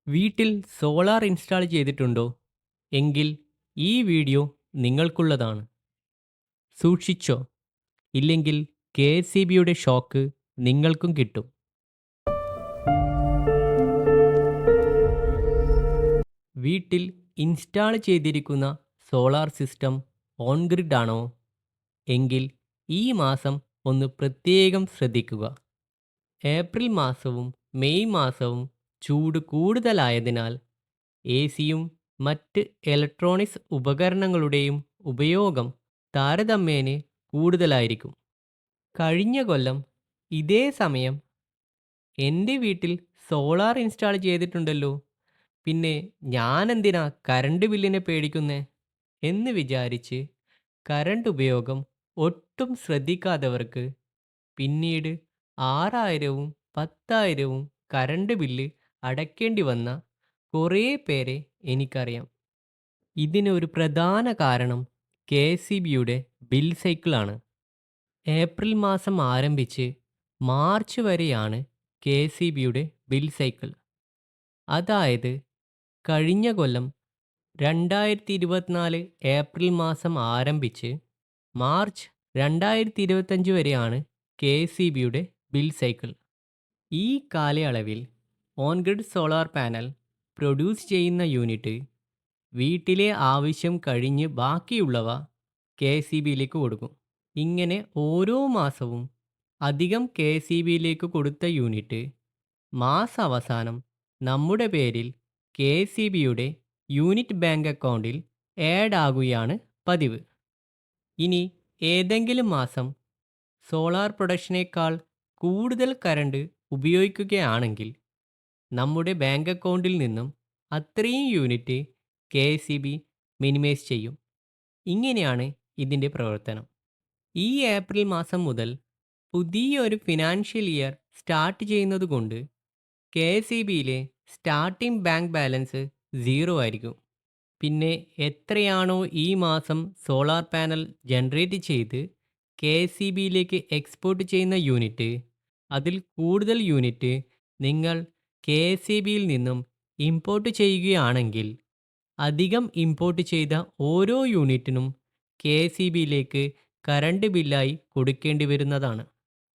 വീട്ടിൽ solar install ചെയ്തിട്ടുണ്ടോ? എങ്കിൽ ഈ വീഡിയോ നിങ്ങൾക്കുള്ളതാണ്. സൂക്ഷിച്ചോ, ഇല്ലെങ്കിൽ കെ.എസ്.ഇ.ബിയുടെ ഷോക്ക് നിങ്ങൾക്കും കിട്ടും. വീട്ടിൽ ഇൻസ്റ്റാൾ ചെയ്തിരിക്കുന്ന സോളാർ സിസ്റ്റം ഓൺ ഗ്രിഡ് ആണോ? എങ്കിൽ ഈ മാസം ഒന്ന് പ്രത്യേകം ശ്രദ്ധിക്കുക. ഏപ്രിൽ മാസവും മെയ് മാസവും ചൂട് കൂടുതലായതിനാൽ എ.സിയും മറ്റ് ഇലക്ട്രോണിക്സ് ഉപകരണങ്ങളുടെയും ഉപയോഗം താരതമ്യേന കൂടുതലായിരിക്കും. കഴിഞ്ഞ കൊല്ലം ഇതേ സമയം എൻ്റെ വീട്ടിൽ സോളാർ ഇൻസ്റ്റാൾ ചെയ്തിട്ടുണ്ടല്ലോ, പിന്നെ ഞാനെന്തിനാ കറണ്ട് ബില്ലിനെ പേടിക്കുന്നേ എന്ന് വിചാരിച്ച് കറണ്ട് ഉപയോഗം ഒട്ടും ശ്രദ്ധിക്കാത്തവർക്ക് പിന്നീട് 6000വും 10,000വും കറണ്ട് ബില്ല് അടയ്ക്കേണ്ടി വന്ന കുറേ പേരെ എനിക്കറിയാം. ഇതിനൊരു പ്രധാന കാരണം കെ.എസ്.ഇ.ബിയുടെ ബിൽ സൈക്കിളാണ്. ഏപ്രിൽ മാസം ആരംഭിച്ച് മാർച്ച് വരെയാണ് കെ.എസ്.ഇ.ബിയുടെ ബിൽ സൈക്കിൾ. അതായത് കഴിഞ്ഞ കൊല്ലം 2024 ഏപ്രിൽ മാസം ആരംഭിച്ച് മാർച്ച് 2025 വരെയാണ് കെ.എസ്.ഇ.ബിയുടെ ബിൽ സൈക്കിൾ. ഈ കാലയളവിൽ on grid solar panel produce ചെയ്യുന്ന യൂണിറ്റ് വീട്ടിലെ ആവശ്യം കഴിഞ്ഞ് ബാക്കിയുള്ളവ കെ.എസ്.ഇ.ബിയിലേക്ക് കൊടുക്കും. ഇങ്ങനെ ഓരോ മാസവും അധികം കെ.എസ്.ഇ.ബിയിലേക്ക് കൊടുത്ത യൂണിറ്റ് മാസാവസാനം നമ്മുടെ പേരിൽ കെ.എസ്.ഇ.ബിയുടെ യൂണിറ്റ് ബാങ്ക് അക്കൗണ്ടിൽ ആഡ് ആകുകയാണ് പതിവ്. ഇനി ഏതെങ്കിലും മാസം സോളാർ പ്രൊഡക്ഷനേക്കാൾ കൂടുതൽ കറണ്ട് ഉപയോഗിക്കുകയാണെങ്കിൽ നമ്മുടെ ബാങ്ക് അക്കൗണ്ടിൽ നിന്നും അത്രയും യൂണിറ്റ് കെ.എസ്.ഇ.ബി മിനിമൈസ് ചെയ്യും. ഇങ്ങനെയാണ് ഇതിൻ്റെ പ്രവർത്തനം. ഈ ഏപ്രിൽ മാസം മുതൽ പുതിയൊരു ഫിനാൻഷ്യൽ ഇയർ സ്റ്റാർട്ട് ചെയ്യുന്നതുകൊണ്ട് കെ.എസ്.ഇ.ബിയിലെ സ്റ്റാർട്ടിംഗ് ബാങ്ക് ബാലൻസ് 0 ആയിരിക്കും. പിന്നെ എത്രയാണോ ഈ മാസം സോളാർ പാനൽ ജനറേറ്റ് ചെയ്ത് കെ.എസ്.ഇ.ബിയിലേക്ക് എക്സ്പോർട്ട് ചെയ്യുന്ന യൂണിറ്റ്, അതിൽ കൂടുതൽ യൂണിറ്റ് നിങ്ങൾ കെ.എസ്.ഇ.ബിയിൽ നിന്നും ഇമ്പോർട്ട് ചെയ്യുകയാണെങ്കിൽ അധികം ഇമ്പോർട്ട് ചെയ്ത ഓരോ യൂണിറ്റിനും കെ.എസ്.ഇ.ബിയിലേക്ക് കറണ്ട് ബില്ലായി കൊടുക്കേണ്ടി വരുന്നതാണ്.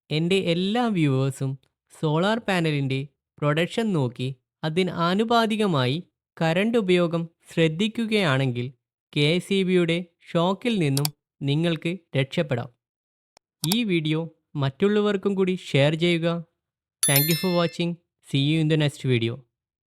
എൻ്റെ എല്ലാ വ്യൂവേഴ്സും സോളാർ പാനലിൻ്റെ പ്രൊഡക്ഷൻ നോക്കി അതിന് ആനുപാതികമായി കറണ്ട് ഉപയോഗം ശ്രദ്ധിക്കുകയാണെങ്കിൽ കെ.എസ്.ഇ.ബിയുടെ ഷോക്കിൽ നിന്നും നിങ്ങൾക്ക് രക്ഷപ്പെടാം. ഈ വീഡിയോ മറ്റുള്ളവർക്കും കൂടി ഷെയർ ചെയ്യുക. Thank you for watching. See you in the next video.